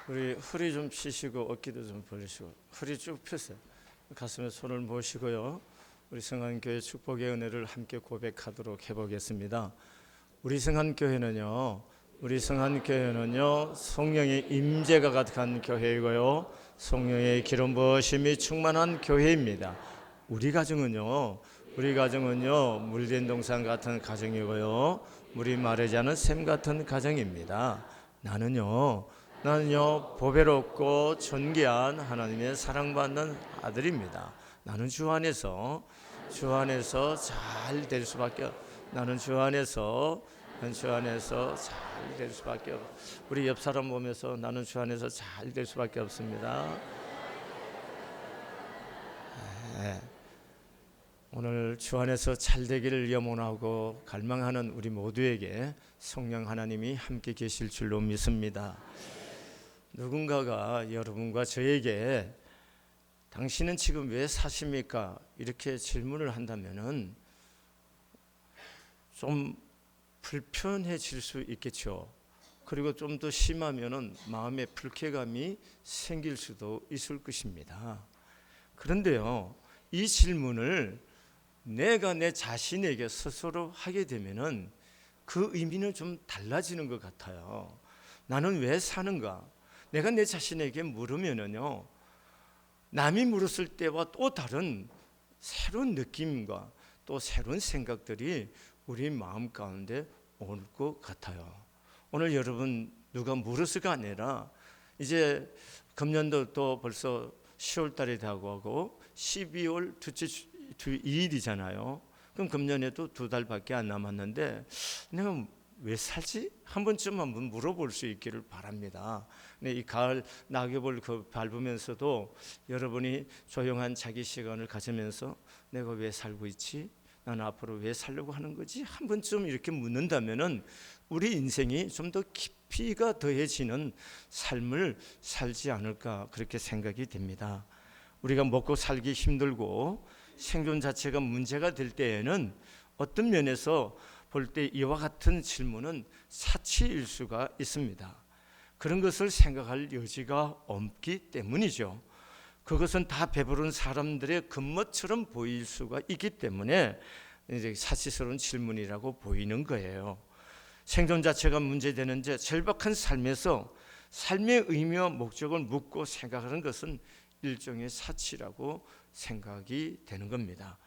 우리 허리 좀 펴시고 어깨도 좀 벌리시고 허리 쭉 펴세요. 가슴에 손을 모시고요. 우리 성안교회 축복의 은혜를 함께 고백하도록 해보겠습니다. 우리 성안교회는요 성령의 임재가 가득한 교회이고요, 성령의 기름 부으심이 충만한 교회입니다. 우리 가정은요 물된 동산 같은 가정이고요, 물이 마르지 않은 샘 같은 가정입니다. 나는요 보배롭고 존귀한 하나님의 사랑받는 아들입니다. 나는 주 안에서 잘 될 수밖에 잘 될 수밖에 우리 옆 사람 보면서 나는 주 안에서 잘 될 수밖에 없습니다. 오늘 주 안에서 잘 되기를 염원하고 갈망하는 우리 모두에게 성령 하나님이 함께 계실 줄로 믿습니다. 누군가가 여러분과 저에게 당신은 지금 왜 사십니까? 이렇게 질문을 한다면은 좀 불편해질 수 있겠죠. 그리고 좀 더 심하면은 마음에 불쾌감이 생길 수도 있을 것입니다. 그런데요, 이 질문을 내가 내 자신에게 스스로 하게 되면은 그 의미는 좀 달라지는 것 같아요. 나는 왜 사는가? 내가 내 자신에게 물으면은요, 남이 물었을 때와 또 다른 새로운 느낌과 또 새로운 생각들이 우리 마음 가운데 올 것 같아요. 오늘 여러분 누가 물었을까 아니라 이제 금년도 또 벌써 10월 달이 되고 하고 12월 둘째 주 2일이잖아요. 그럼 금년에도 2달밖에 안 남았는데 내가 왜 살지? 한 번쯤 한번 물어볼 수 있기를 바랍니다. 이 가을 낙엽을 밟으면서도 여러분이 조용한 자기 시간을 가지면서 내가 왜 살고 있지? 나는 앞으로 왜 살려고 하는 거지? 한 번쯤 이렇게 묻는다면은 우리 인생이 좀 더 깊이가 더해지는 삶을 살지 않을까, 그렇게 생각이 됩니다. 우리가 먹고 살기 힘들고 생존 자체가 문제가 될 때에는 어떤 면에서 볼 때 이와 같은 질문은 사치일 수가 있습니다. 그런 것을 생각할 여지가 없기 때문이죠. 그것은 다 배부른 사람들의 겉멋처럼 보일 수가 있기 때문에 이제 사치스러운 질문이라고 보이는 거예요. 생존 자체가 문제되는데 절박한 삶에서 삶의 의미와 목적을 묻고 생각하는 것은 일종의 사치라고 생각이 되는 겁니다.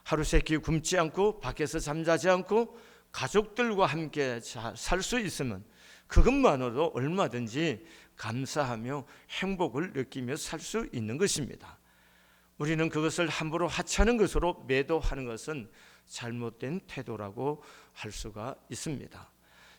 하루 세끼 굶지 않고 밖에서 잠자지 않고 가족들과 함께 살 수 있으면 그것만으로도 얼마든지 감사하며 행복을 느끼며 살 수 있는 것입니다. 우리는 그것을 함부로 하찮은 것으로 매도하는 것은 잘못된 태도라고 할 수가 있습니다.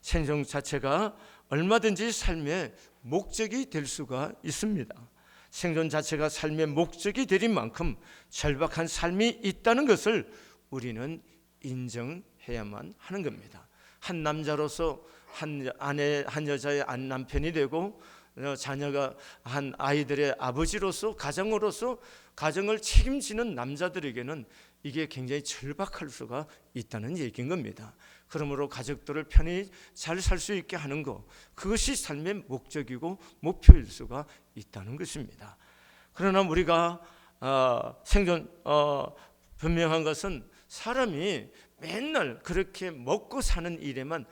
생존 자체가 얼마든지 삶의 목적이 될 수가 있습니다. 생존 자체가 삶의 목적이 되는 만큼 절박한 삶이 있다는 것을 우리는 인정해야만 하는 겁니다. 한 남자로서 한 아내, 한 여자의 남편이 되고 자녀가 한 아이들의 아버지로서 가정으로서 가정을 책임지는 남자들에게는 이게 굉장히 절박할 수가 있다는 얘기인 겁니다. 그러므로 가족들을 편히 잘 살 수 있게 하는 것, 그것이 삶의 목적이고 목표일 수가 있다는 것입니다. 그러나 우리가 분명한 것은 사람이 맨날 그렇게 먹고 사는 일에만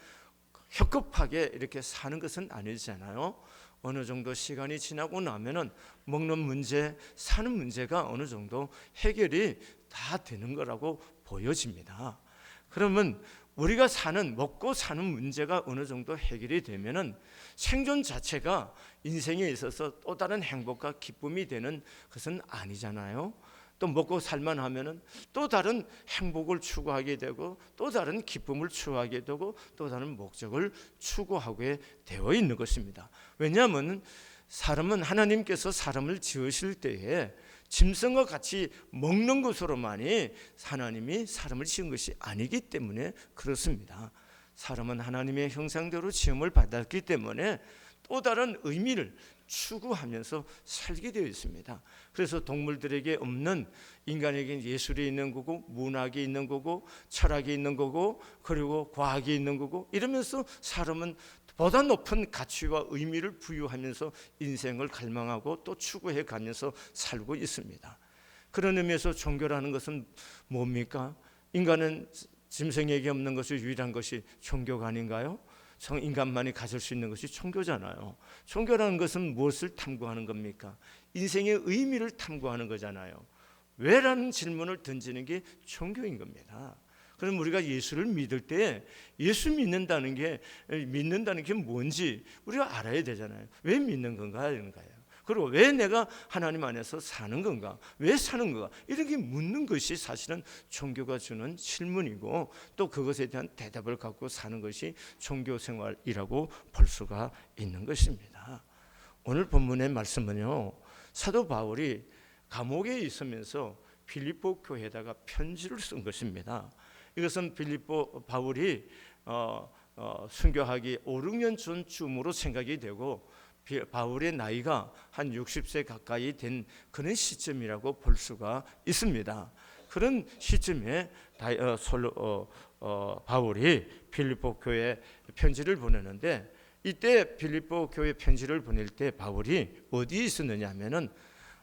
혁급하게 이렇게 사는 것은 아니잖아요. 어느 정도 시간이 지나고 나면은 먹는 문제, 사는 문제가 어느 정도 해결이 다 되는 거라고 보여집니다. 그러면 우리가 먹고 사는 문제가 어느 정도 해결이 되면은 생존 자체가 인생에 있어서 또 다른 행복과 기쁨이 되는 것은 아니잖아요. 또 먹고 살만 하면은 또 다른 행복을 추구하게 되고 또 다른 기쁨을 추구하게 되고 또 다른 목적을 추구하게 되어 있는 것입니다. 왜냐하면 사람은 하나님께서 사람을 지으실 때에 짐승과 같이 먹는 것으로만이 하나님이 사람을 지은 것이 아니기 때문에 그렇습니다. 사람은 하나님의 형상대로 지음을 받았기 때문에 또 다른 의미를 추구하면서 살게 되어 있습니다. 그래서 동물들에게 없는 인간에게 예술이 있는 거고 문학이 있는 거고 철학이 있는 거고 그리고 과학이 있는 거고 이러면서 사람은 보다 높은 가치와 의미를 부여하면서 인생을 갈망하고 또 추구해 가면서 살고 있습니다. 그런 의미에서 종교라는 것은 뭡니까? 인간은 짐승에게 없는 것이 유일한 것이 종교가 아닌가요? 인간만이 가질 수 있는 것이 종교잖아요. 종교라는 것은 무엇을 탐구하는 겁니까? 인생의 의미를 탐구하는 거잖아요. 왜라는 질문을 던지는 게 종교인 겁니다. 그럼 우리가 예수를 믿을 때 예수 믿는다는 게 뭔지 우리가 알아야 되잖아요. 왜 믿는 건가 이런 거예요. 그리고 왜 내가 하나님 안에서 사는 건가? 왜 사는 건가? 이렇게 묻는 것이 사실은 종교가 주는 질문이고, 또 그것에 대한 대답을 갖고 사는 것이 종교 생활이라고 볼 수가 있는 것입니다. 오늘 본문의 말씀은요, 사도 바울이 감옥에 있으면서 빌립보 교회에다가 편지를 쓴 것입니다. 이것은 바울이 순교하기 5, 6년 전쯤으로 생각이 되고, 바울의 나이가 한 60세 가까이 된 그런 시점이라고 볼 수가 있습니다. 그런 시점에 바울이 빌립보 교회에 편지를 보내는데, 이때 빌립보 교회 편지를 보낼 때 바울이 어디에 있었느냐 하면은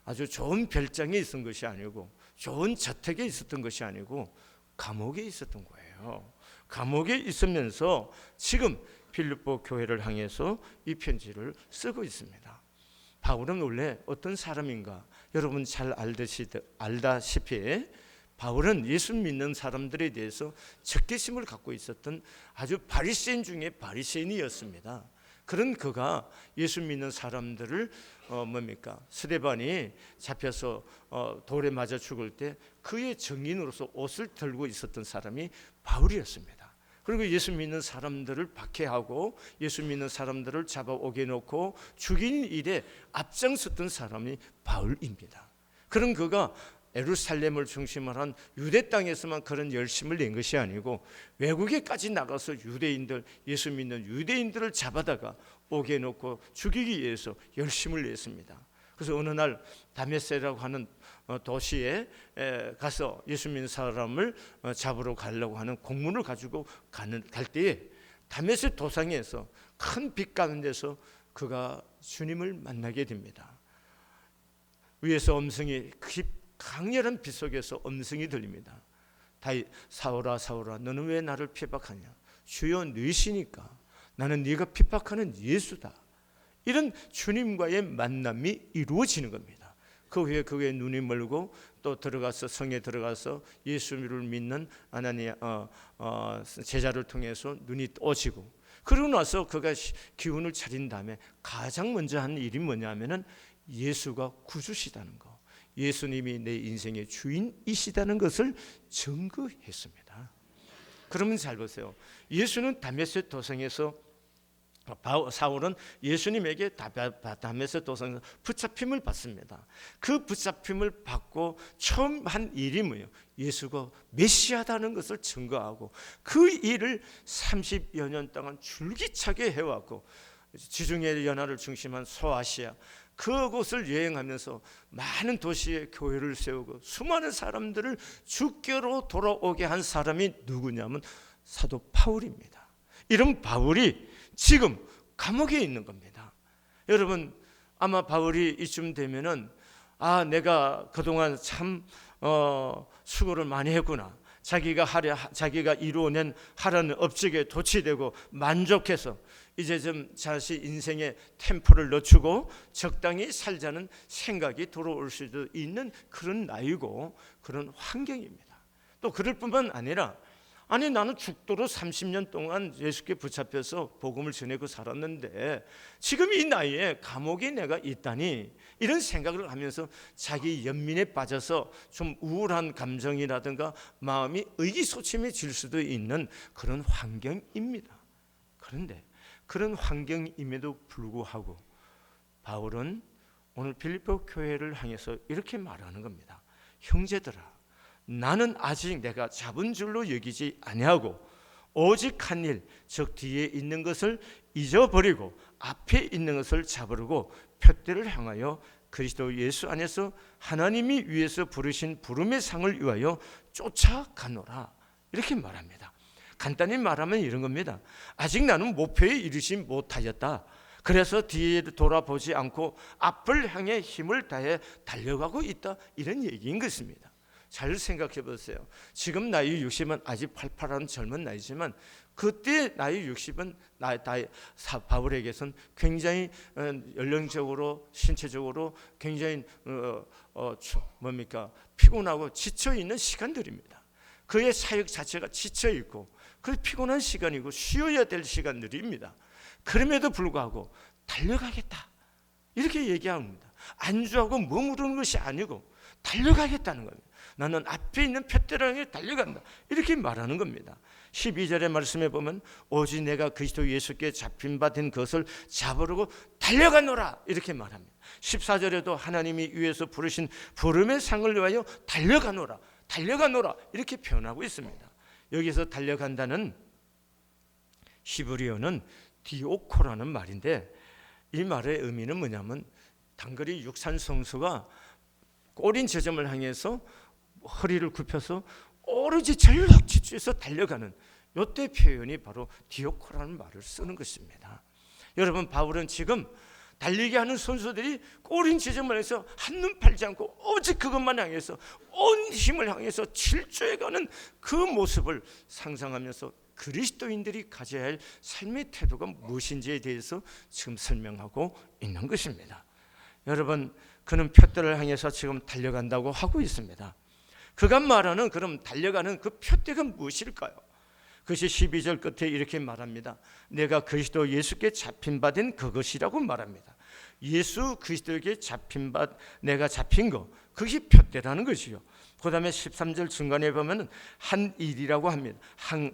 아주 좋은 별장에 있었던 것이 아니고, 좋은 저택에 있었던 것이 아니고 감옥에 있었던 거예요. 감옥에 있으면서 지금 빌립보 교회를 향해서 이 편지를 쓰고 있습니다. 바울은 원래 어떤 사람인가? 여러분 잘 알다시피 바울은 예수 믿는 사람들에 대해서 적개심을 갖고 있었던 아주 바리새인 중에 바리새인이었습니다. 그런 그가 예수 믿는 사람들을 스데반이 잡혀서 돌에 맞아 죽을 때 그의 증인으로서 옷을 들고 있었던 사람이 바울이었습니다. 그리고 예수 믿는 사람들을 박해하고 예수 믿는 사람들을 잡아오게 놓고 죽이는 일에 앞장섰던 사람이 바울입니다. 그런 그가 예루살렘을 중심으로 한 유대 땅에서만 그런 열심을 낸 것이 아니고 외국에까지 나가서 예수 믿는 유대인들을 잡아다가 오게 놓고 죽이기 위해서 열심을 냈습니다. 그래서 어느 날 다메섹이라고 하는 도시에 가서 예수 믿는 사람을 잡으러 가려고 하는 공문을 가지고 갈 때에 다메섹 도상에서 큰 빛 가운데서 그가 주님을 만나게 됩니다. 위에서 음성이 강렬한 빛 속에서 음성이 들립니다. 사울아 사울아 너는 왜 나를 핍박하냐? 주여 너시니까 나는 네가 핍박하는 예수다. 이런 주님과의 만남이 이루어지는 겁니다. 그 후에 그의 눈이 멀고 또 성에 들어가서 예수를 믿는 제자를 통해서 눈이 떠지고, 그러고 나서 그가 기운을 차린 다음에 가장 먼저 한 일이 뭐냐면은 예수가 구주시다는 거, 예수님이 내 인생의 주인이시다는 것을 증거했습니다. 그러면 잘 보세요. 예수는 다메섹 도상에서 사울은 예수님에게 다메섹 도상에서 붙잡힘을 받습니다. 그 붙잡힘을 받고 처음 한 일이 뭐예요? 예수가 메시아다는 것을 증거하고 그 일을 30여 년 동안 줄기차게 해왔고, 지중해 연안을 중심한 소아시아 그곳을 여행하면서 많은 도시에 교회를 세우고 수많은 사람들을 주께로 돌아오게 한 사람이 누구냐면 사도 바울입니다. 이런 바울이 지금 감옥에 있는 겁니다. 여러분 아마 바울이 이쯤 되면은 내가 그동안 참 수고를 많이 했구나. 자기가 이루어낸 하라는 업적에 도취되고 만족해서 이제 좀 자신 인생의 템포를 늦추고 적당히 살자는 생각이 들어올 수도 있는 그런 나이고 그런 환경입니다. 또 그럴 뿐만 아니라 나는 죽도록 30년 동안 예수께 붙잡혀서 복음을 전하고 살았는데 지금 이 나이에 감옥에 내가 있다니, 이런 생각을 하면서 자기 연민에 빠져서 좀 우울한 감정이라든가 마음이 의기소침해질 수도 있는 그런 환경입니다. 그런데 그런 환경임에도 불구하고 바울은 오늘 빌립보 교회를 향해서 이렇게 말하는 겁니다. 형제들아, 나는 아직 내가 잡은 줄로 여기지 아니하고 오직 한 일, 즉 뒤에 있는 것을 잊어버리고 앞에 있는 것을 잡으려고 푯대를 향하여 그리스도 예수 안에서 하나님이 위에서 부르신 부름의 상을 위하여 쫓아가노라. 이렇게 말합니다. 간단히 말하면 이런 겁니다. 아직 나는 목표에 이르지 못하였다. 그래서 뒤에 돌아보지 않고 앞을 향해 힘을 다해 달려가고 있다. 이런 얘기인 것입니다. 잘 생각해 보세요. 지금 나이 60은 아직 팔팔한 젊은 나이지만 그때 나이 60은 바울에게선 굉장히 연령적으로 신체적으로 굉장히 피곤하고 지쳐 있는 시간들입니다. 그의 사역 자체가 지쳐 있고 그 피곤한 시간이고 쉬어야 될 시간들입니다. 그럼에도 불구하고 달려가겠다 이렇게 얘기합니다. 안주하고 머무르는 것이 아니고 달려가겠다는 겁니다. 나는 앞에 있는 표대를 향해 달려간다 이렇게 말하는 겁니다. 12절의 말씀에 보면 오직 내가 그리스도 예수께 잡힌 바 된 것을 잡으려고 달려가노라 이렇게 말합니다. 14절에도 하나님이 위에서 부르신 부름의 상을 위하여 달려가노라 이렇게 표현하고 있습니다. 여기서 달려간다는 히브리어는 디오코라는 말인데 이 말의 의미는 뭐냐면 단거리 육산 성수가 꼬린 지점을 향해서 허리를 굽혀서 오로지 전력 질주해서 달려가는 이때 표현이 바로 디오코라는 말을 쓰는 것입니다. 여러분, 바울은 지금 달리게 하는 선수들이 꼬린 지점을 향해서 한눈 팔지 않고 오직 그것만 향해서 온 힘을 향해서 질주해가는 그 모습을 상상하면서 그리스도인들이 가져야 할 삶의 태도가 무엇인지에 대해서 지금 설명하고 있는 것입니다. 여러분, 그는 표대를 향해서 지금 달려간다고 하고 있습니다. 그가 말하는 그럼 달려가는 그 표대가 무엇일까요? 그것이 12절 끝에 이렇게 말합니다. 내가 그리스도 예수께 잡힌 바 된 그것이라고 말합니다. 예수 그리스도에게 잡힌 바, 내가 잡힌 거, 그것이 표대라는 것이요. 그 다음에 13절 중간에 보면 한 일이라고 합니다.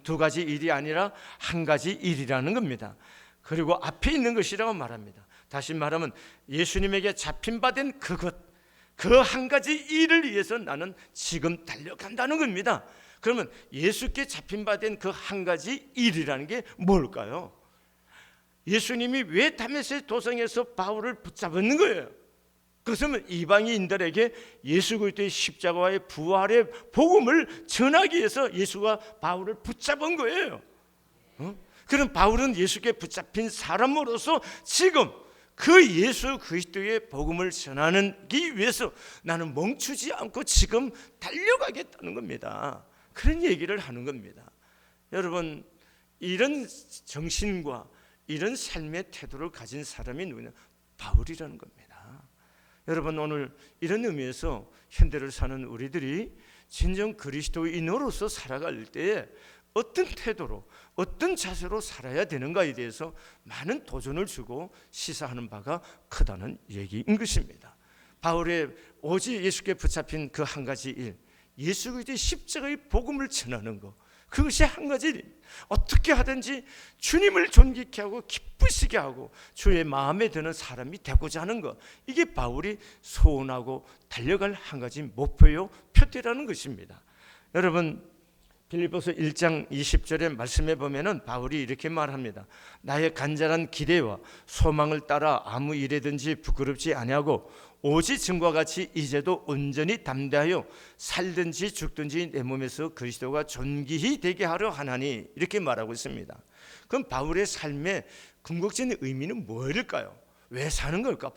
두 가지 일이 아니라 한 가지 일이라는 겁니다. 그리고 앞에 있는 것이라고 말합니다. 다시 말하면 예수님에게 잡힌 바 된 그것, 그 한 가지 일을 위해서 나는 지금 달려간다는 겁니다. 그러면 예수께 잡힌 바 된 그 한 가지 일이라는 게 뭘까요? 예수님이 왜 다메섹 도성에서 바울을 붙잡는 거예요? 그것은 이방인들에게 예수 그리스도의 십자가와의 부활의 복음을 전하기 위해서 예수가 바울을 붙잡은 거예요. 그럼 바울은 예수께 붙잡힌 사람으로서 지금 그 예수 그리스도의 복음을 전하기 위해서 나는 멈추지 않고 지금 달려가겠다는 겁니다. 그런 얘기를 하는 겁니다. 여러분, 이런 정신과 이런 삶의 태도를 가진 사람이 누구냐? 바울이라는 겁니다. 여러분, 오늘 이런 의미에서 현대를 사는 우리들이 진정 그리스도인으로서 살아갈 때에 어떤 태도로 어떤 자세로 살아야 되는가에 대해서 많은 도전을 주고 시사하는 바가 크다는 얘기인 것입니다. 바울의 오직 예수께 붙잡힌 그 한 가지 일, 예수 그리스도의 십자가의 복음을 전하는 것, 그것이 한 가지 일. 어떻게 하든지 주님을 존귀케 하고 기쁘시게 하고 주의 마음에 드는 사람이 되고자 하는 것, 이게 바울이 소원하고 달려갈 한 가지 목표요 표대라는 것입니다. 여러분, 빌립보서 1장 20절의 말씀에 보면은 바울이 이렇게 말합니다. 나의 간절한 기대와 소망을 따라 아무 일에든지 부끄럽지 아니하고 오직 증과 같이 이제도 온전히 담대하여 살든지 죽든지 내 몸에서 그리스도가 존귀히 되게 하려 하나니, 이렇게 말하고 있습니다. 그럼 바울의 삶의 궁극적인 의미는 뭐일까요? 왜 사는 걸까?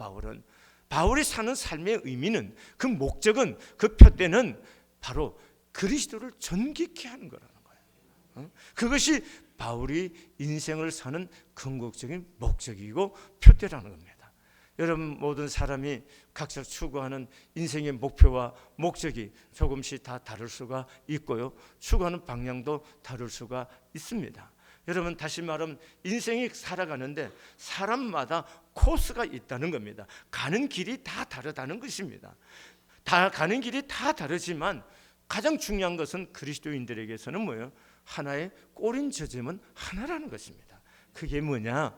바울이 사는 삶의 의미는, 그 목적은, 그 표대는 바로 그리스도를 존귀케 하는 거라는 거예요. 그것이 바울이 인생을 사는 궁극적인 목적이고 표대라는 겁니다. 여러분, 모든 사람이 각자 추구하는 인생의 목표와 목적이 조금씩 다 다를 수가 있고요, 추구하는 방향도 다를 수가 있습니다. 여러분, 다시 말하면 인생이 살아가는데 사람마다 코스가 있다는 겁니다. 가는 길이 다 다르다는 것입니다. 다 가는 길이 다 다르지만 가장 중요한 것은 그리스도인들에게서는 뭐예요? 하나의 꼬린 저점은 하나라는 것입니다. 그게 뭐냐?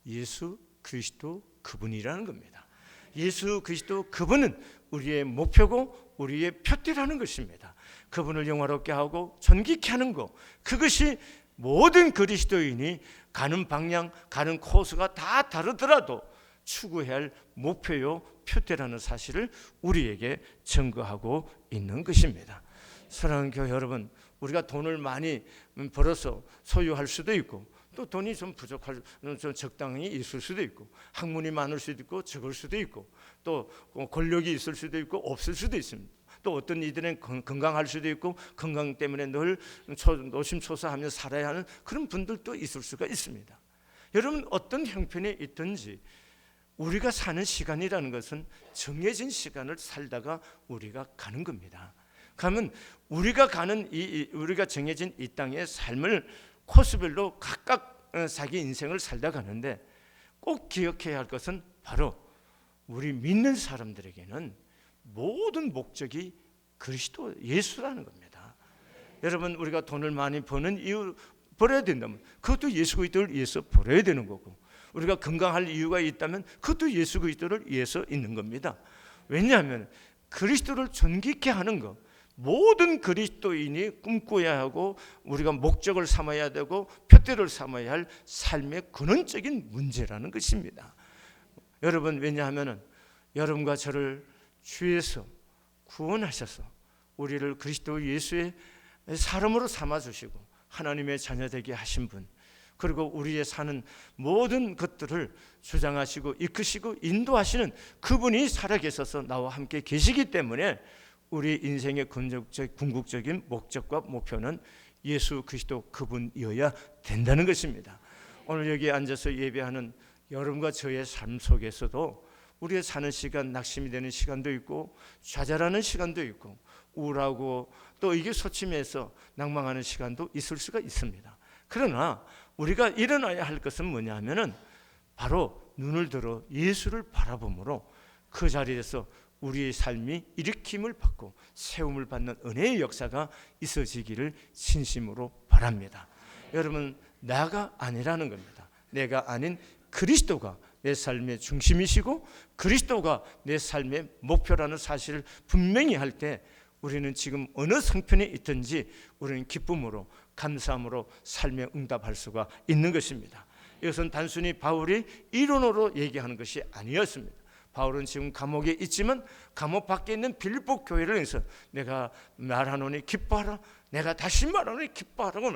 예수 그리스도 그분이라는 겁니다. 예수 그리스도 그분은 우리의 목표고 우리의 표대라는 것입니다. 그분을 영화롭게 하고 존귀케 하는 것, 그것이 모든 그리스도인이 가는 방향, 가는 코스가 다 다르더라도 추구해야 할 목표요 표대라는 사실을 우리에게 증거하고 있는 것입니다. 사랑하는 교회 여러분, 우리가 돈을 많이 벌어서 소유할 수도 있고, 또 돈이 좀 부족할, 좀 적당히 있을 수도 있고, 학문이 많을 수도 있고 적을 수도 있고, 또 권력이 있을 수도 있고 없을 수도 있습니다. 또 어떤 이들은 건강할 수도 있고, 건강 때문에 늘 노심초사하며 살아야 하는 그런 분들도 있을 수가 있습니다. 여러분, 어떤 형편에 있든지 우리가 사는 시간이라는 것은 정해진 시간을 살다가 우리가 가는 겁니다. 그러면 우리가 정해진 이 땅의 삶을 코스별로 각각 자기 인생을 살다 가는데, 꼭 기억해야 할 것은 바로 우리 믿는 사람들에게는 모든 목적이 그리스도 예수라는 겁니다. 여러분, 우리가 돈을 많이 버는 이유, 벌어야 된다면 그것도 예수 그리스도를 위해서 벌어야 되는 거고, 우리가 건강할 이유가 있다면 그것도 예수 그리스도를 위해서 있는 겁니다. 왜냐하면 그리스도를 존귀케 하는 것, 모든 그리스도인이 꿈꿔야 하고 우리가 목적을 삼아야 되고 표대를 삼아야 할 삶의 근원적인 문제라는 것입니다. 여러분, 왜냐하면 여러분과 저를 주에서 구원하셔서 우리를 그리스도 예수의 사람으로 삼아주시고 하나님의 자녀되게 하신 분, 그리고 우리의 사는 모든 것들을 주장하시고 이끄시고 인도하시는 그분이 살아계셔서 나와 함께 계시기 때문에 우리 인생의 궁극적인 목적과 목표는 예수 그리스도 그분이어야 된다는 것입니다. 오늘 여기 앉아서 예배하는 여러분과 저의 삶 속에서도 우리의 사는 시간, 낙심이 되는 시간도 있고 좌절하는 시간도 있고 우울하고 또 이게 소침해서 낭망하는 시간도 있을 수가 있습니다. 그러나 우리가 일어나야 할 것은 뭐냐 하면은 바로 눈을 들어 예수를 바라봄으로 그 자리에서 우리의 삶이 일으킴을 받고 세움을 받는 은혜의 역사가 있어지기를 진심으로 바랍니다. 여러분, 나가 아니라는 겁니다. 내가 아닌 그리스도가 내 삶의 중심이시고 그리스도가 내 삶의 목표라는 사실을 분명히 할 때 우리는 지금 어느 성편에 있든지 우리는 기쁨으로 감사함으로 삶에 응답할 수가 있는 것입니다. 이것은 단순히 바울이 이론으로 얘기하는 것이 아니었습니다. 바울은 지금 감옥에 있지만 감옥 밖에 있는 빌립보 교회를 위해서 내가 말하노니 기뻐하라, 내가 다시 말하노니 기뻐하라고.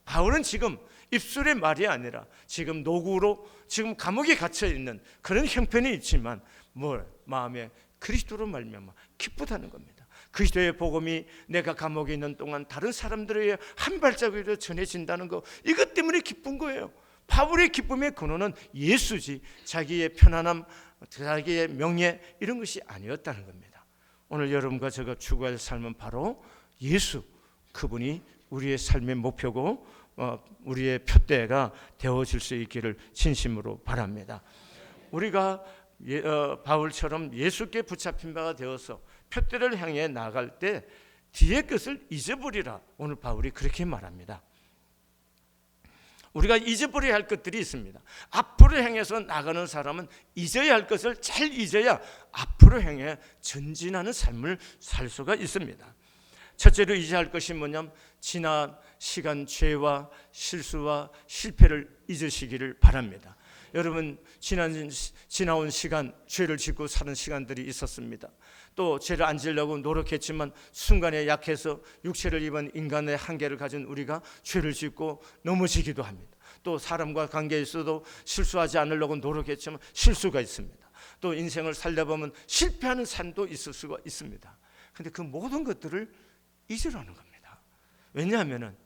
바울은 지금 입술의 말이 아니라 지금 노구로 지금 감옥에 갇혀 있는 그런 형편이 있지만 마음에 그리스도로 말미암아 기쁘다는 겁니다. 그리스도의 복음이 내가 감옥에 있는 동안 다른 사람들에게 한 발자국이라도 전해진다는 거, 이것 때문에 기쁜 거예요. 바울의 기쁨의 근원은 예수지 자기의 편안함, 자기의 명예 이런 것이 아니었다는 겁니다. 오늘 여러분과 제가 추구할 삶은 바로 예수, 그분이 우리의 삶의 목표고 우리의 표대가 되어질 수 있기를 진심으로 바랍니다. 우리가 바울처럼 예수께 붙잡힌 바가 되어서 표대를 향해 나갈 때 뒤의 것을 잊어버리라. 오늘 바울이 그렇게 말합니다. 우리가 잊어버려야 할 것들이 있습니다. 앞으로 향해서 나가는 사람은 잊어야 할 것을 잘 잊어야 앞으로 향해 전진하는 삶을 살 수가 있습니다. 첫째로 잊어야 할 것이 뭐냐면 지난 시간 죄와 실수와 실패를 잊으시기를 바랍니다. 여러분, 지나온 시간 죄를 짓고 사는 시간들이 있었습니다. 또 죄를 안 지으려고 노력했지만 순간에 약해서 육체를 입은 인간의 한계를 가진 우리가 죄를 짓고 넘어지기도 합니다. 또 사람과 관계에서도 실수하지 않으려고 노력했지만 실수가 있습니다. 또 인생을 살다 보면 실패하는 삶도 있을 수가 있습니다. 그런데 그 모든 것들을 잊으라는 겁니다. 왜냐하면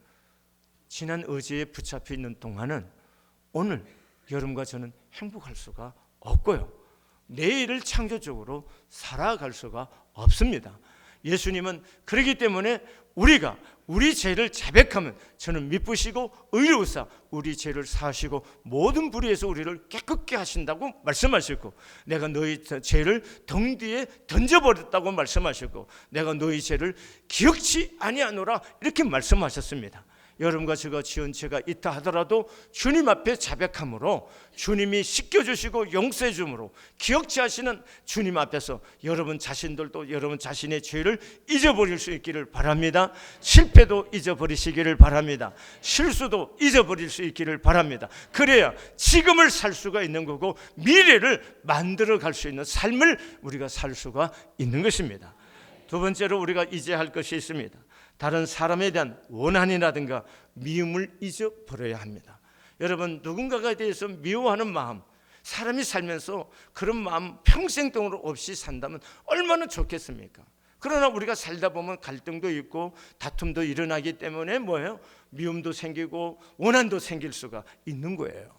지난 의지에 붙잡혀 있는 동안은 오늘 여러분과 저는 행복할 수가 없고요, 내일을 창조적으로 살아갈 수가 없습니다. 예수님은 그렇기 때문에 우리가 우리 죄를 자백하면 저는 미쁘시고 의로우사 우리 죄를 사하시고 모든 불의에서 우리를 깨끗게 하신다고 말씀하셨고, 내가 너희 죄를 등 뒤에 던져버렸다고 말씀하셨고, 내가 너희 죄를 기억치 아니하노라 이렇게 말씀하셨습니다. 여러분과 제가 지은 죄가 있다 하더라도 주님 앞에 자백함으로 주님이 씻겨주시고 용서해 줌으로 기억지 하시는 주님 앞에서 여러분 자신들도 여러분 자신의 죄를 잊어버릴 수 있기를 바랍니다. 실패도 잊어버리시기를 바랍니다. 실수도 잊어버릴 수 있기를 바랍니다. 그래야 지금을 살 수가 있는 거고 미래를 만들어 갈 수 있는 삶을 우리가 살 수가 있는 것입니다. 두 번째로 우리가 잊어야 할 것이 있습니다. 다른 사람에 대한 원한이라든가 미움을 잊어버려야 합니다. 여러분, 누군가에 대해서 미워하는 마음, 사람이 살면서 그런 마음 평생 동안 없이 산다면 얼마나 좋겠습니까? 그러나 우리가 살다 보면 갈등도 있고 다툼도 일어나기 때문에 뭐예요? 미움도 생기고 원한도 생길 수가 있는 거예요.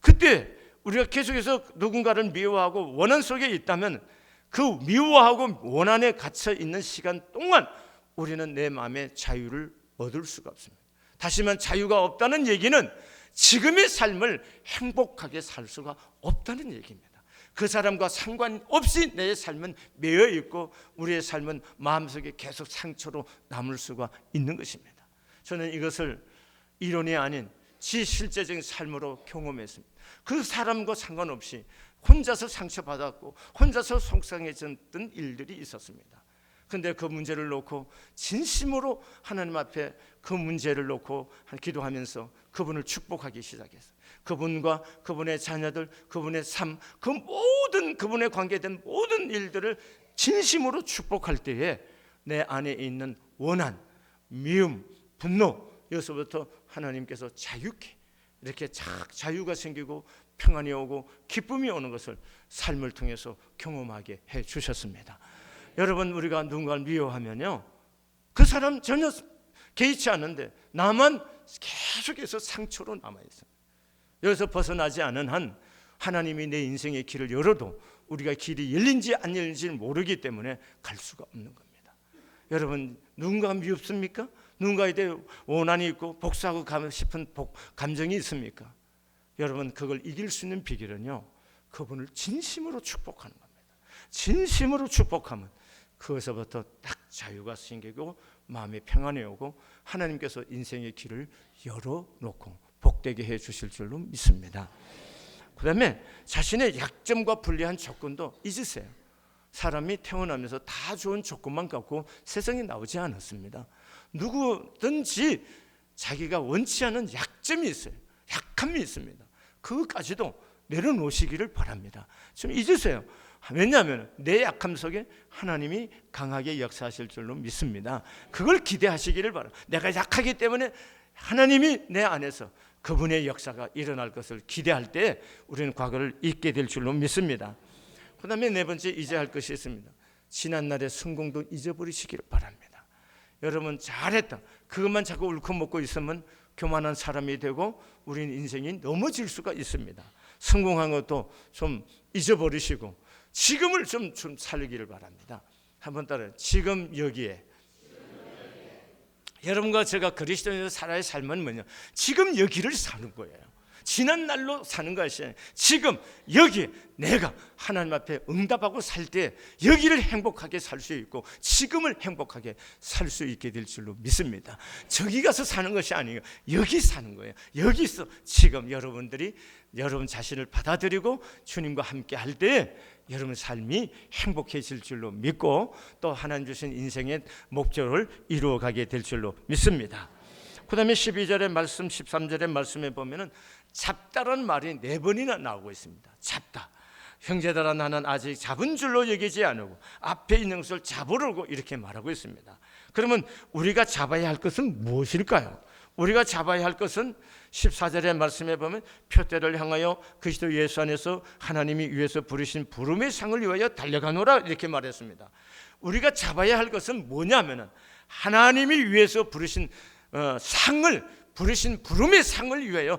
그때 우리가 계속해서 누군가를 미워하고 원한 속에 있다면 그 미워하고 원한에 갇혀 있는 시간 동안 우리는 내 마음의 자유를 얻을 수가 없습니다. 다시만 자유가 없다는 얘기는 지금의 삶을 행복하게 살 수가 없다는 얘기입니다. 그 사람과 상관없이 내 삶은 매여 있고 우리의 삶은 마음속에 계속 상처로 남을 수가 있는 것입니다. 저는 이것을 이론이 아닌 실제적인 삶으로 경험했습니다. 그 사람과 상관없이 혼자서 상처받았고 혼자서 속상해졌던 일들이 있었습니다. 그런데 그 문제를 놓고 진심으로 하나님 앞에 그 문제를 놓고 기도하면서 그분을 축복하기 시작했어요. 그분과 그분의 자녀들, 그분의 삶, 그 모든 그분에 관계된 모든 일들을 진심으로 축복할 때에 내 안에 있는 원한, 미움, 분노, 여기서부터 하나님께서 자유케 이렇게 자유가 생기고 평안이 오고 기쁨이 오는 것을 삶을 통해서 경험하게 해 주셨습니다. 여러분, 우리가 누군가를 미워하면요, 그 사람 전혀 개의치 않는데 나만 계속해서 상처로 남아있어요. 여기서 벗어나지 않은 한 하나님이 내 인생의 길을 열어도 우리가 길이 열린지 안 열린지 모르기 때문에 갈 수가 없는 겁니다. 여러분, 누군가 미웁습니까? 누군가에 대해 원한이 있고 복수하고 싶은 감정이 있습니까? 여러분, 그걸 이길 수 있는 비결은요, 그분을 진심으로 축복하는 겁니다. 진심으로 축복하면 그것서부터 딱 자유가 생기고 마음의 평안이 오고 하나님께서 인생의 길을 열어놓고 복되게 해 주실 줄로 믿습니다. 그 다음에 자신의 약점과 불리한 조건도 잊으세요. 사람이 태어나면서 다 좋은 조건만 갖고 세상에 나오지 않았습니다. 누구든지 자기가 원치 않은 약점이 있어요. 약함이 있습니다. 그것까지도 내려놓으시기를 바랍니다. 좀 잊으세요. 왜냐하면 내 약함 속에 하나님이 강하게 역사하실 줄로 믿습니다. 그걸 기대하시기를 바랍니다. 내가 약하기 때문에 하나님이 내 안에서 그분의 역사가 일어날 것을 기대할 때 우리는 과거를 잊게 될 줄로 믿습니다. 그 다음에 네 번째 잊어야 할 것이 있습니다. 지난날의 성공도 잊어버리시기를 바랍니다. 여러분, 잘했다, 그것만 자꾸 울컥먹고 있으면 교만한 사람이 되고 우리는 인생이 넘어질 수가 있습니다. 성공한 것도 좀 잊어버리시고 지금을 좀 살기를 바랍니다. 한번 따라해요. 지금 여기에. 여러분과 제가 그리스도인으로 살아야 할 삶은 뭐냐? 지금 여기를 사는 거예요. 지난 날로 사는 것이 아니라 지금 여기 내가 하나님 앞에 응답하고 살 때 여기를 행복하게 살 수 있고 지금을 행복하게 살 수 있게 될 줄로 믿습니다. 저기 가서 사는 것이 아니에요. 여기 사는 거예요. 여기서 지금 여러분들이 여러분 자신을 받아들이고 주님과 함께 할 때 여러분 삶이 행복해질 줄로 믿고 또 하나님 주신 인생의 목적을 이루어가게 될 줄로 믿습니다. 그 다음에 12절의 말씀, 13절의 말씀에 보면은 잡다라는 말이 4번이나 나오고 있습니다. 잡다. 형제들아, 나는 아직 잡은 줄로 여기지 않고 앞에 있는 것을 잡으려고 이렇게 말하고 있습니다. 그러면 우리가 잡아야 할 것은 무엇일까요? 우리가 잡아야 할 것은 14절의 말씀에 보면 표대를 향하여 그리스도 예수 안에서 하나님이 위에서 부르신 부름의 상을 위하여 달려가노라 이렇게 말했습니다. 우리가 잡아야 할 것은 뭐냐면은 하나님이 위에서 부르신 부르신 부름의 상을 위하여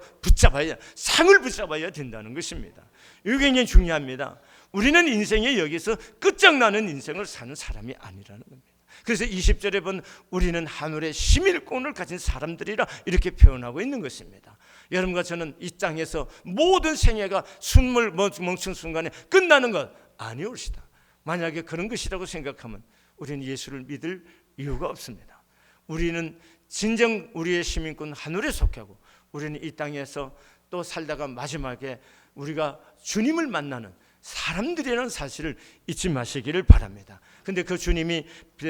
상을 붙잡아야 된다는 것입니다. 이게 굉장히 중요합니다. 우리는 인생에 여기서 끝장나는 인생을 사는 사람이 아니라는 겁니다. 그래서 20절에 본 우리는 하늘의 시민권을 가진 사람들이라 이렇게 표현하고 있는 것입니다. 여러분과 저는 이 땅에서 모든 생애가 숨을 멈춘 순간에 끝나는 것 아니올시다. 만약에 그런 것이라고 생각하면 우리는 예수를 믿을 이유가 없습니다. 우리는 진정 우리의 시민권 하늘에 속하고 우리는 이 땅에서 또 살다가 마지막에 우리가 주님을 만나는 사람들이라는 사실을 잊지 마시기를 바랍니다. 근데 그 주님이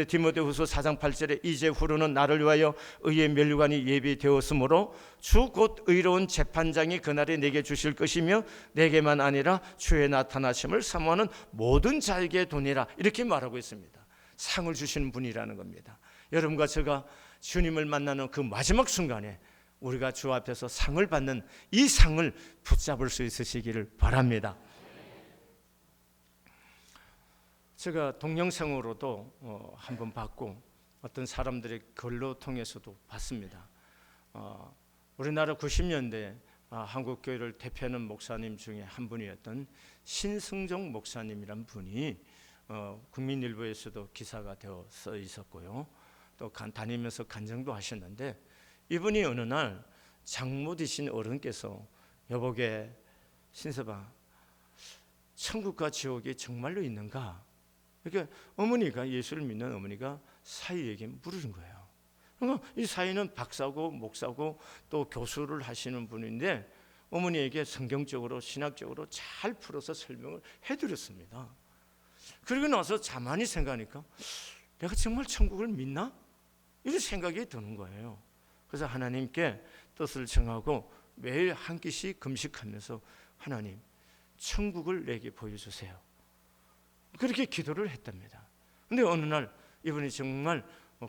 디모데후서 4장 8절에 이제 후로는 나를 위하여 의의 면류관이 예비되었으므로 주 곧 의로운 재판장이 그날에 내게 주실 것이며 내게만 아니라 주의 나타나심을 사모하는 모든 자에게 도니라 이렇게 말하고 있습니다. 상을 주시는 분이라는 겁니다. 여러분과 제가 주님을 만나는 그 마지막 순간에 우리가 주 앞에서 상을 받는 이 상을 붙잡을 수 있으시기를 바랍니다. 제가 동영상으로도 한번 봤고 어떤 사람들의 글로 통해서도 봤습니다. 우리나라 90년대 한국 교회를 대표하는 목사님 중에 한 분이었던 신승종 목사님이란 분이 국민일보에서도 기사가 되어 써 있었고요. 또 다니면서 간증도 하셨는데, 이분이 어느 날 장모 되신 어른께서 여보게 신서방, 천국과 지옥이 정말로 있는가? 이렇게 어머니가, 예수를 믿는 어머니가 사위에게 물으신 거예요. 그러니까 이 사위는 박사고 목사고 또 교수를 하시는 분인데 어머니에게 성경적으로 신학적으로 잘 풀어서 설명을 해드렸습니다. 그리고 나서 가만히 생각하니까 내가 정말 천국을 믿나? 이런 생각이 드는 거예요. 그래서 하나님께 뜻을 정하고 매일 한 끼씩 금식하면서 하나님, 천국을 내게 보여주세요. 그렇게 기도를 했답니다. 근데 어느 날 이분이 정말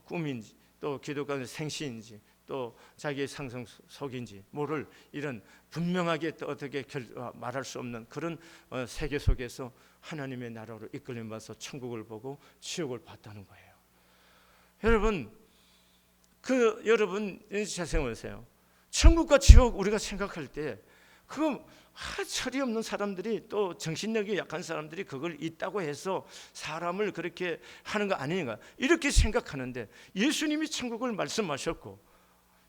꿈인지 또 기도가 생시인지 또 자기의 상상 속인지 모를 이런 분명하게 또 어떻게 말할 수 없는 그런 세계 속에서 하나님의 나라로 이끌림 받아서 천국을 보고 지옥을 봤다는 거예요. 여러분 자생하세요. 천국과 지옥 우리가 생각할 때 그거 철이 없는 사람들이 또 정신력이 약한 사람들이 그걸 있다고 해서 사람을 그렇게 하는 거 아닌가 이렇게 생각하는데, 예수님이 천국을 말씀하셨고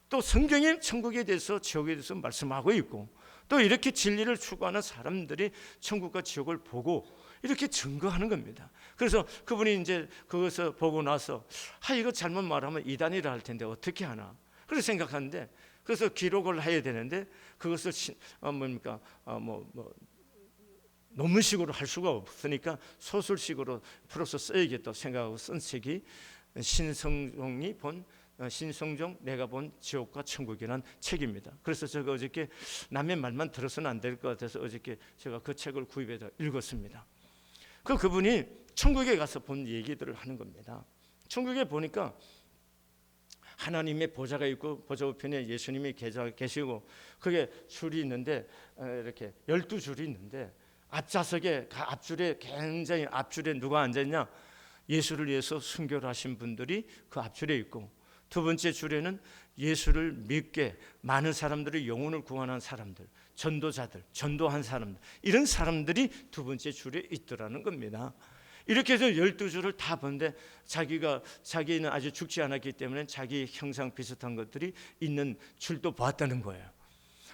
또 성경에 천국에 대해서 지옥에 대해서 말씀하고 있고 또 이렇게 진리를 추구하는 사람들이 천국과 지옥을 보고 이렇게 증거하는 겁니다. 그래서 그분이 이제 그것을 보고 나서 이거 잘못 말하면 이단이라 할 텐데 어떻게 하나 그렇게 생각하는데, 그래서 기록을 해야 되는데 그것을 논문식으로 할 수가 없으니까 소설식으로 풀어서 써야겠다 생각하고 쓴 책이 신성종 내가 본 지옥과 천국이라는 책입니다. 그래서 제가 어저께 남의 말만 들어서는 안 될 것 같아서 어저께 제가 그 책을 구입해서 읽었습니다. 그분이 천국에 가서 본 얘기들을 하는 겁니다. 천국에 보니까 하나님의 보좌가 있고 보좌 우편에 예수님이 계시고 그게 줄이 있는데 이렇게 12줄이 있는데 앞좌석에 앞줄에 굉장히 앞줄에 누가 앉았냐? 예수를 위해서 순교를 하신 분들이 그 앞줄에 있고, 두 번째 줄에는 예수를 믿게 많은 사람들의 영혼을 구원한 사람들, 전도자들, 전도한 사람들, 이런 사람들이 두 번째 줄에 있더라는 겁니다. 이렇게 해서 12줄을 다 보는데 자기는 아직 죽지 않았기 때문에 자기 형상 비슷한 것들이 있는 줄도 봤다는 거예요.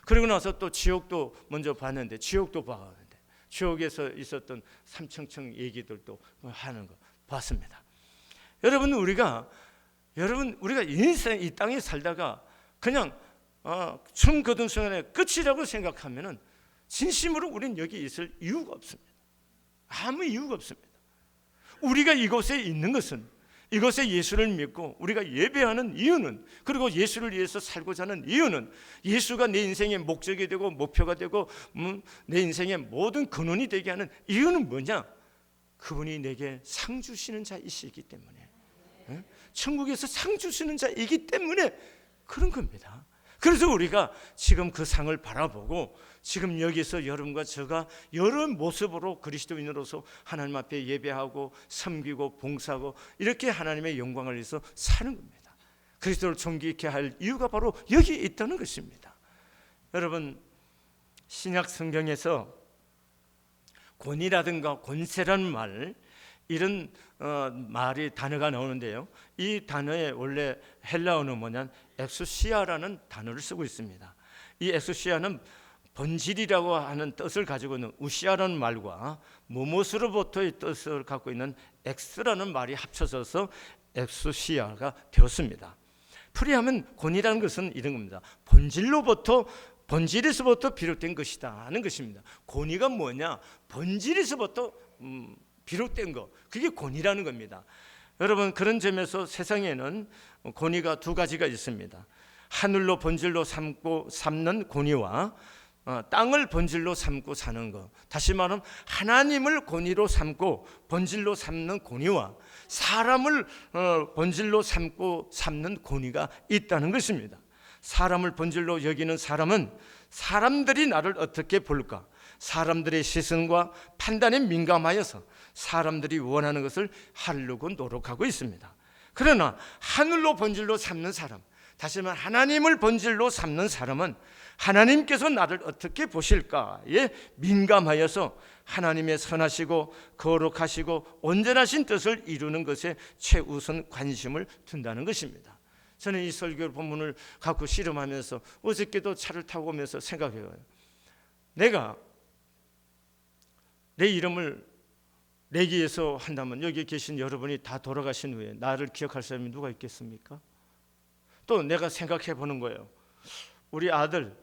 그리고 나서 또 지옥도 먼저 봤는데 지옥도 봤는데 지옥에서 있었던 삼청청 얘기들도 하는 거 봤습니다. 여러분 우리가 인생 이 땅에 살다가 그냥 처음 거둔 순간에 끝이라고 생각하면은 진심으로 우리는 여기 있을 이유가 없습니다. 아무 이유가 없습니다. 우리가 이곳에 있는 것은, 이곳에 예수를 믿고 우리가 예배하는 이유는, 그리고 예수를 위해서 살고자 하는 이유는, 예수가 내 인생의 목적이 되고 목표가 되고 내 인생의 모든 근원이 되게 하는 이유는 뭐냐? 그분이 내게 상 주시는 자이시기 때문에, 천국에서 상 주시는 자이기 때문에 그런 겁니다. 그래서 우리가 지금 그 상을 바라보고 지금 여기서 여러분과 제가 여러 모습으로 그리스도인으로서 하나님 앞에 예배하고 섬기고 봉사하고 이렇게 하나님의 영광을 위해서 사는 겁니다. 그리스도를 존귀케 할 이유가 바로 여기 있다는 것입니다. 여러분, 신약 성경에서 권위라든가 권세라는 말, 이런 단어가 나오는데요, 이 단어의 원래 헬라어는 뭐냐면 엑수시아라는 단어를 쓰고 있습니다. 이 엑수시아는 본질이라고 하는 뜻을 가지고 있는 우시아라는 말과 무엇으로부터의 뜻을 갖고 있는 엑스라는 말이 합쳐져서 엑수시아가 되었습니다. 풀이하면 권위라는 것은 이런 겁니다. 본질에서부터 비롯된 것이다 하는 것입니다. 권위가 뭐냐? 본질에서부터 비롯된 것, 그게 권위라는 겁니다. 여러분, 그런 점에서 세상에는 권위가 두 가지가 있습니다. 하늘로 본질로 삼는 권위와 땅을 본질로 삼고 사는 것, 다시 말하면 하나님을 본의로 삼고 본질로 삼는 권위와 사람을 본질로 삼고 삼는 권위가 있다는 것입니다. 사람을 본질로 여기는 사람은 사람들이 나를 어떻게 볼까, 사람들의 시선과 판단에 민감하여서 사람들이 원하는 것을 하려고 노력하고 있습니다. 그러나 하늘로 본질로 삼는 사람, 다시 말하면 하나님을 본질로 삼는 사람은 하나님께서 나를 어떻게 보실까에 민감하여서 하나님의 선하시고 거룩하시고 온전하신 뜻을 이루는 것에 최우선 관심을 둔다는 것입니다. 저는 이 설교 본문을 갖고 씨름하면서 어저께도 차를 타고 오면서 생각해요. 내가 내 이름을 내기에서 한다면 여기 계신 여러분이 다 돌아가신 후에 나를 기억할 사람이 누가 있겠습니까? 또 내가 생각해 보는 거예요. 우리 아들,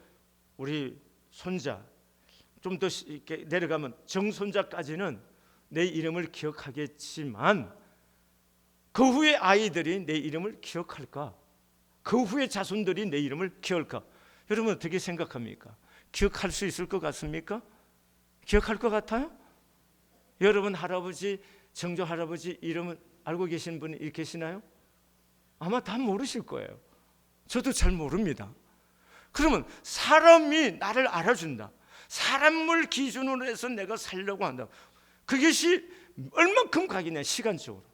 우리 손자, 좀 더 내려가면 정손자까지는 내 이름을 기억하겠지만 그 후에 아이들이 내 이름을 기억할까? 그 후에 자손들이 내 이름을 기억할까? 여러분 어떻게 생각합니까? 기억할 수 있을 것 같습니까? 기억할 것 같아요? 여러분 할아버지, 정조 할아버지 이름을 알고 계신 분이 계시나요? 아마 다 모르실 거예요. 저도 잘 모릅니다. 그러면 사람이 나를 알아준다, 사람을 기준으로 해서 내가 살려고 한다, 그것이 얼만큼 각이냐, 시간적으로.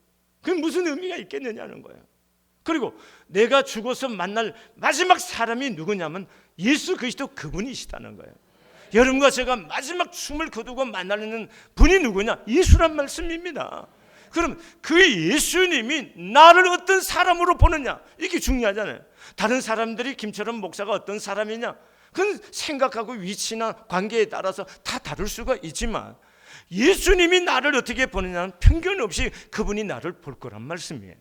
그게 무슨 의미가 있겠느냐는 거예요. 그리고 내가 죽어서 만날 마지막 사람이 누구냐면 예수 그리스도 그분이시다는 거예요. 여러분과 제가 마지막 숨을 거두고 만나는 분이 누구냐? 예수란 말씀입니다. 그럼 그 예수님이 나를 어떤 사람으로 보느냐, 이게 중요하잖아요. 다른 사람들이 김철원 목사가 어떤 사람이냐, 그건 생각하고 위치나 관계에 따라서 다 다를 수가 있지만 예수님이 나를 어떻게 보느냐는 편견 없이 그분이 나를 볼 거란 말씀이에요.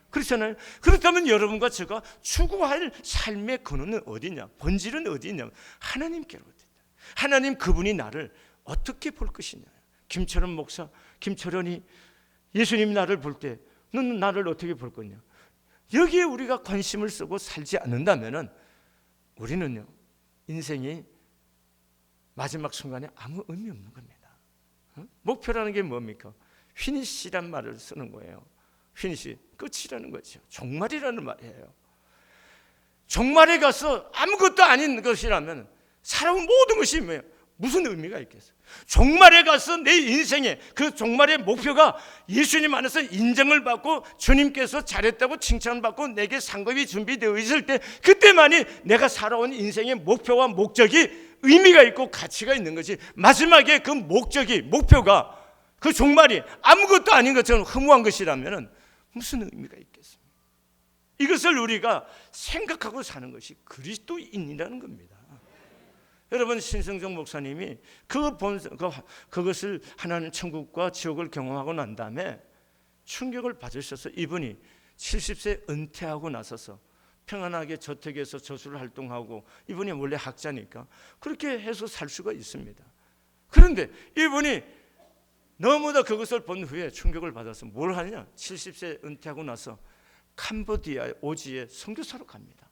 그렇잖아요. 그렇다면 여러분과 제가 추구할 삶의 근원은 어디냐, 본질은 어디냐, 하나님께로. 하나님 그분이 나를 어떻게 볼 것이냐. 김철원 목사, 김철원이 예수님이 나를 볼 때 너는 나를 어떻게 볼 거냐, 여기에 우리가 관심을 쓰고 살지 않는다면 우리는요, 인생이 마지막 순간에 아무 의미 없는 겁니다. 목표라는 게 뭡니까? 피니시란 말을 쓰는 거예요. 피니시, 끝이라는 거죠. 종말이라는 말이에요. 종말에 가서 아무것도 아닌 것이라면 살아온 모든 것이 뭐예요? 무슨 의미가 있겠어요? 종말에 가서 내 인생의 그 종말의 목표가 예수님 안에서 인정을 받고 주님께서 잘했다고 칭찬받고 내게 상급이 준비되어 있을 때, 그때만이 내가 살아온 인생의 목표와 목적이 의미가 있고 가치가 있는 거지. 마지막에 그 목적이, 목표가, 그 종말이 아무것도 아닌 것처럼 허무한 것이라면 무슨 의미가 있겠습니까? 이것을 우리가 생각하고 사는 것이 그리스도인이라는 겁니다. 여러분, 신성정 목사님이 그것을 하나님 천국과 지옥을 경험하고 난 다음에 충격을 받으셔서 이분이 70세 은퇴하고 나서서 평안하게 저택에서 저술 활동하고, 이분이 원래 학자니까 그렇게 해서 살 수가 있습니다. 그런데 이분이 너무나 그것을 본 후에 충격을 받아서 뭘 하느냐, 70세 은퇴하고 나서 캄보디아 오지에 선교사로 갑니다.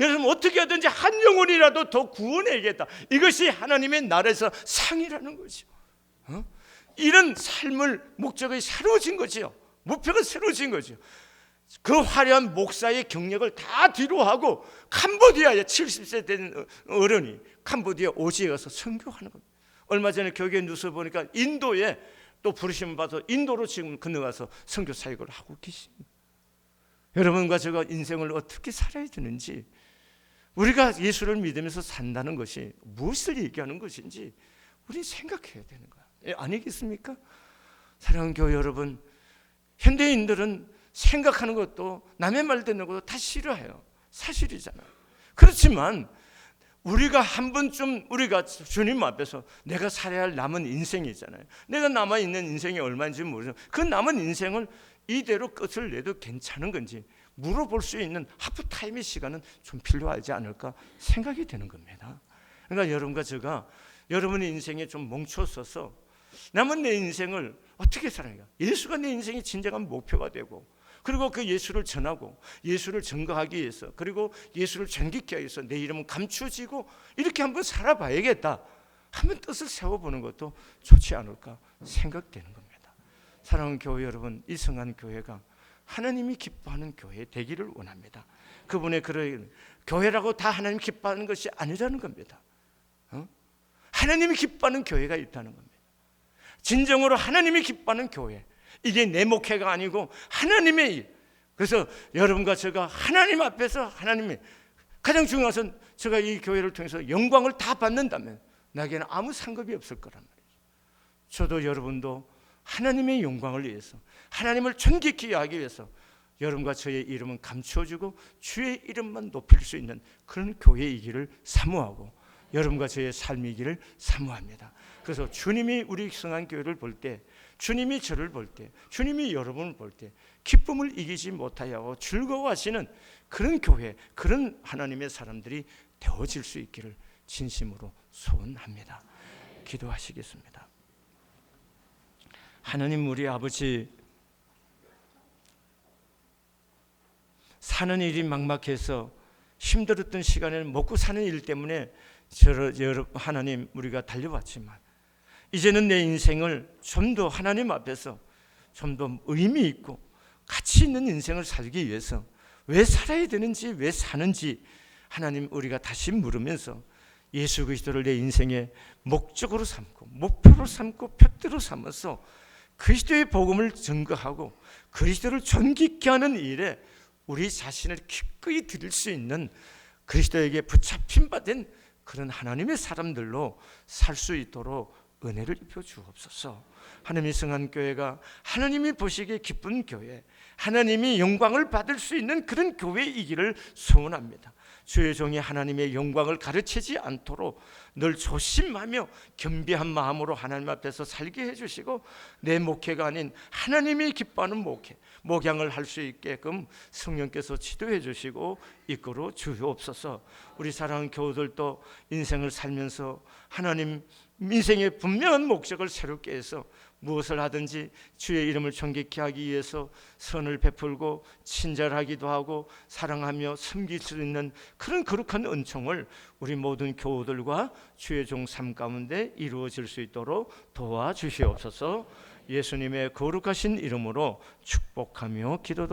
여러분, 어떻게 하든지 한 영혼이라도 더 구원해야겠다, 이것이 하나님의 나라에서 상이라는 거죠. 이런 삶을 목적이 새로워진 거죠. 목표가 새로워진 거죠. 그 화려한 목사의 경력을 다 뒤로하고 캄보디아에 70세 된 어른이 캄보디아 오지에 가서 선교하는 겁니다. 얼마 전에 교회 뉴스 보니까 인도에 또 부르심을 받아서 인도로 지금 건너가서 선교 사역을 하고 계십니다. 여러분과 제가 인생을 어떻게 살아야 되는지, 우리가 예수를 믿으면서 산다는 것이 무엇을 얘기하는 것인지 우리 생각해야 되는 거야. 아니겠습니까? 사랑하는 교회 여러분, 현대인들은 생각하는 것도 남의 말 듣는 것도 다 싫어해요. 사실이잖아요. 그렇지만 우리가 한 번쯤 우리가 주님 앞에서 내가 살아야 할 남은 인생이 있잖아요. 내가 남아있는 인생이 얼마인지 모르죠. 그 남은 인생을 이대로 끝을 내도 괜찮은 건지 물어볼 수 있는 하프타임의 시간은 좀 필요하지 않을까 생각이 되는 겁니다. 그러니까 여러분과 제가 여러분의 인생에 좀 멈춰서서 남은 내 인생을 어떻게 살아야, 예수가 내 인생의 진정한 목표가 되고 그리고 그 예수를 전하고 예수를 증거하기 위해서, 그리고 예수를 존귀케 하기 위해서 내 이름은 감추어지고 이렇게 한번 살아봐야겠다, 한번 뜻을 세워보는 것도 좋지 않을까 생각되는 겁니다. 사랑하는 교회 여러분, 이 성한 교회가 하나님이 기뻐하는 교회 되기를 원합니다. 그분의 그런 교회라고 다 하나님 기뻐하는 것이 아니라는 겁니다. 하나님이 기뻐하는 교회가 있다는 겁니다. 진정으로 하나님이 기뻐하는 교회, 이게 내 목회가 아니고 하나님의 일. 그래서 여러분과 제가 하나님 앞에서, 하나님이 가장 중요한 것은 제가 이 교회를 통해서 영광을 다 받는다면 나에게는 아무 상급이 없을 거란 말이죠. 저도 여러분도 하나님의 영광을 위해서, 하나님을 존귀케 하기 위해서 여러분과 저의 이름은 감추어주고 주의 이름만 높일 수 있는 그런 교회이기를 사모하고, 여러분과 저의 삶이기를 사모합니다. 그래서 주님이 우리 성한 교회를 볼 때, 주님이 저를 볼 때, 주님이 여러분을 볼 때 기쁨을 이기지 못하여 즐거워하시는 그런 교회, 그런 하나님의 사람들이 되어질 수 있기를 진심으로 소원합니다. 기도하시겠습니다. 하나님 우리 아버지, 사는 일이 막막해서 힘들었던 시간에는 먹고 사는 일 때문에 하나님 우리가 달려왔지만, 이제는 내 인생을 좀 더 하나님 앞에서 좀 더 의미 있고 가치 있는 인생을 살기 위해서 왜 살아야 되는지, 왜 사는지 하나님 우리가 다시 물으면서 예수 그리스도를 내 인생의 목적으로 삼고 목표로 삼고 표대로 삼아서 그리스도의 복음을 증거하고 그리스도를 존귀케 하는 일에 우리 자신을 기꺼이 드릴 수 있는, 그리스도에게 붙잡힌 바 된 그런 하나님의 사람들로 살 수 있도록 은혜를 입혀 주옵소서. 하나님의 성한 교회가 하나님이 보시기에 기쁜 교회, 하나님이 영광을 받을 수 있는 그런 교회이기를 소원합니다. 주의 종이 하나님의 영광을 가르치지 않도록 늘 조심하며 겸비한 마음으로 하나님 앞에서 살게 해주시고, 내 목회가 아닌 하나님이 기뻐하는 목회, 목양을 할 수 있게끔 성령께서 지도해 주시고 이끌어 주옵소서. 우리 사랑하는 교우들도 인생을 살면서 하나님 인생의 분명한 목적을 새롭게 해서 무엇을 하든지 주의 이름을 존귀케 하기 위해서 선을 베풀고 친절하기도 하고 사랑하며 섬길 수 있는 그런 거룩한 은총을 우리 모든 교우들과 주의 종 삶 가운데 이루어질 수 있도록 도와주시옵소서. 예수님의 거룩하신 이름으로 축복하며 기도드립니다.